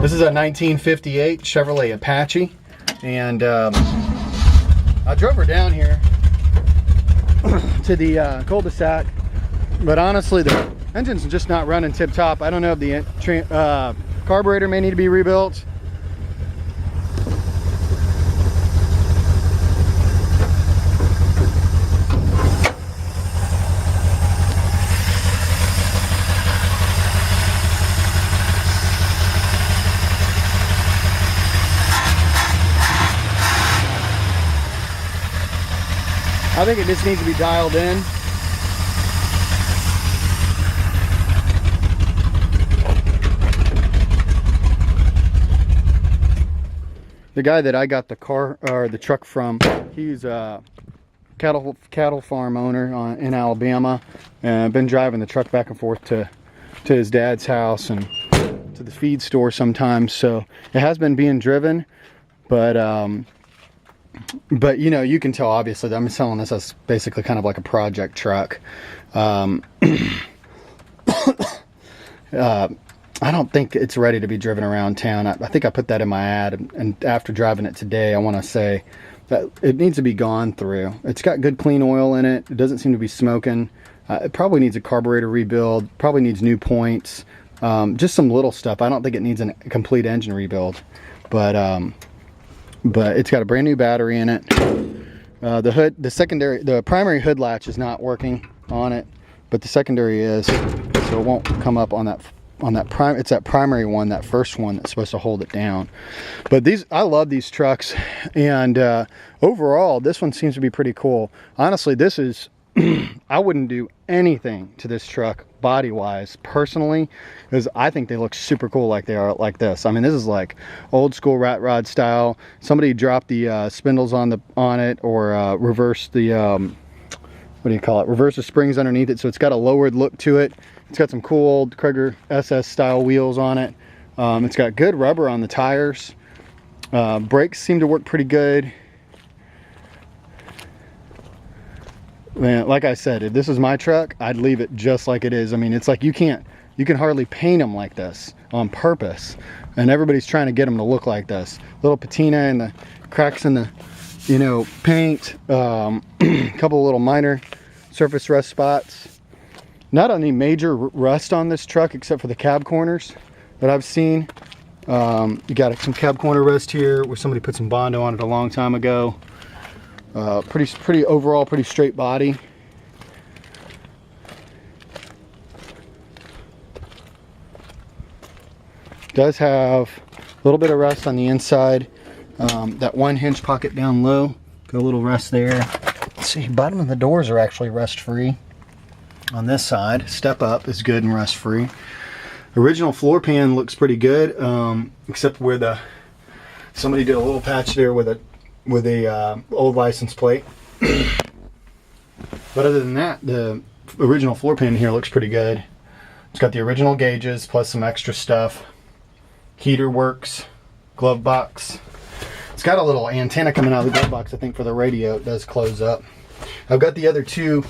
This is a 1958 Chevrolet Apache, and I drove her down here to the cul-de-sac, but honestly the engine's just not running tip-top. I don't know if the carburetor may need to be rebuilt. I think it just needs to be dialed in. The guy that I got the car or the truck from, he's a cattle farm owner in Alabama, and I've been driving the truck back and forth to his dad's house and to the feed store sometimes. So it has been being driven, but you know, you can tell obviously that I'm selling this as basically kind of like a project truck. I don't think it's ready to be driven around town. I think I put that in my ad, and after driving it today, I want to say that it needs to be gone through. It's got good clean oil in it. It doesn't seem to be smoking. It probably needs a carburetor rebuild, probably needs new points, just some little stuff. I don't think it needs a complete engine rebuild, but it's got a brand new battery in it. The hood, the primary hood latch is not working on it, but the secondary is, so it won't come up on that it's that primary one, that first one that's supposed to hold it down. But I love these trucks, and overall this one seems to be pretty cool. Honestly, this is I wouldn't do anything to this truck body wise personally, because I think they look super cool like they are like this. I mean, this is like old school rat rod style. Somebody dropped the spindles on it, or reverse the what do you call it, reverse the springs underneath it, so it's got a lowered look to it. It's got some cool old Krieger SS style wheels on it. It's got good rubber on the tires. Brakes seem to work pretty good. Man, like I said, if this is my truck, I'd leave it just like it is. I mean, it's like you can hardly paint them like this on purpose, and everybody's trying to get them to look like this. Little patina and the cracks in the, you know, paint. Couple little minor surface rust spots. Not any major rust on this truck except for the cab corners that I've seen. You got some cab corner rust here where somebody put some Bondo on it a long time ago. Pretty overall, pretty straight body. Does have a little bit of rust on the inside. That one hinge pocket down low, got a little rust there. Let's see, bottom of the doors are actually rust free. On this side, step up is good and rust free. Original floor pan looks pretty good, except where somebody did a little patch there with a old license plate. But other than that, the original floor pan here looks pretty good. It's got the original gauges plus some extra stuff. Heater works, glove box. It's got a little antenna coming out of the glove box, I think, for the radio. It does close up. I've got the other two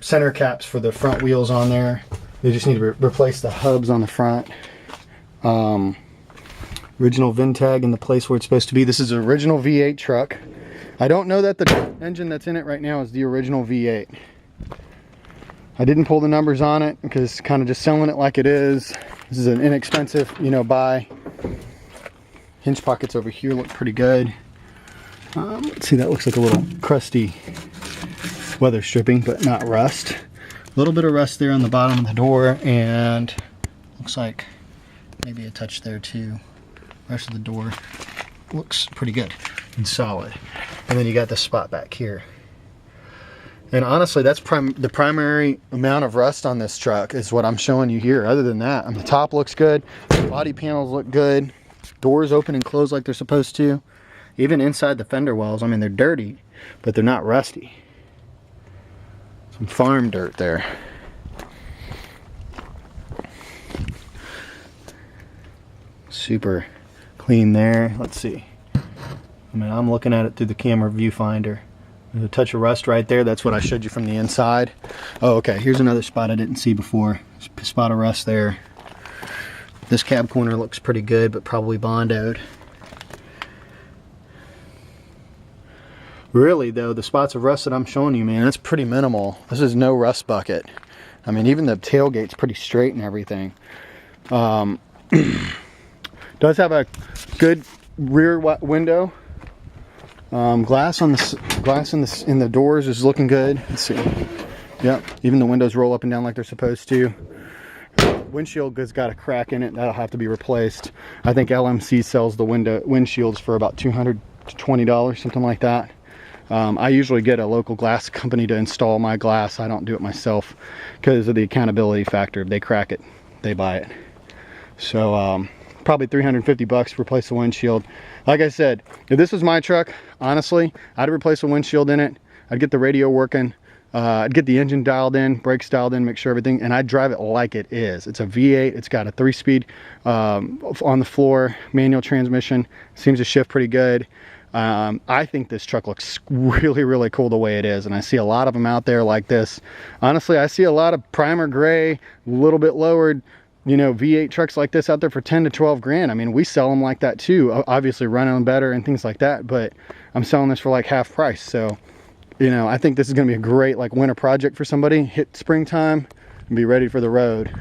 center caps for the front wheels on there. They just need to replace the hubs on the front. Original VIN tag in the place where it's supposed to be. This is an original V8 truck. I don't know that the engine that's in it right now is the original V8. I didn't pull the numbers on it because kind of just selling it like it is. This is an inexpensive, you know, buy. Hinge pockets over here look pretty good. Let's see, that looks like a little crusty weather stripping, but not rust. A little bit of rust there on the bottom of the door, and looks like maybe a touch there too. Rest of the door looks pretty good and solid. And then you got this spot back here. And honestly, that's the primary amount of rust on this truck is what I'm showing you here. Other than that, the top looks good. The body panels look good. Doors open and close like they're supposed to. Even inside the fender wells, I mean, they're dirty, but they're not rusty. Some farm dirt there. Super clean there. Let's see. I mean, I'm looking at it through the camera viewfinder. There's a touch of rust right there. That's what I showed you from the inside. Oh, okay. Here's another spot I didn't see before. Spot of rust there. This cab corner looks pretty good, but probably Bondoed. Really though, the spots of rust that I'm showing you, man, that's pretty minimal. This is no rust bucket. I mean, even the tailgate's pretty straight and everything. Does have a good rear window. Glass in the doors is looking good. Let's see. Yep, even the windows roll up and down like they're supposed to. Windshield has got a crack in it. That'll have to be replaced. I think LMC sells the windshields for about $200 to $20, something like that. I usually get a local glass company to install my glass. I don't do it myself because of the accountability factor. If they crack it, they buy it. So probably $350 to replace the windshield. Like I said, if this was my truck, honestly, I'd replace the windshield in it. I'd get the radio working. I'd get the engine dialed in, brakes dialed in, make sure everything, and I'd drive it like it is. It's a V8. It's got a 3-speed on the floor, manual transmission. Seems to shift pretty good. I think this truck looks really, really cool the way it is, and I see a lot of them out there like this. Honestly, I see a lot of primer gray, a little bit lowered, you know, V8 trucks like this out there for 10 to 12 grand. I mean, we sell them like that too, obviously running better and things like that, but I'm selling this for like half price. So, you know, I think this is going to be a great like winter project for somebody. Hit springtime and be ready for the road.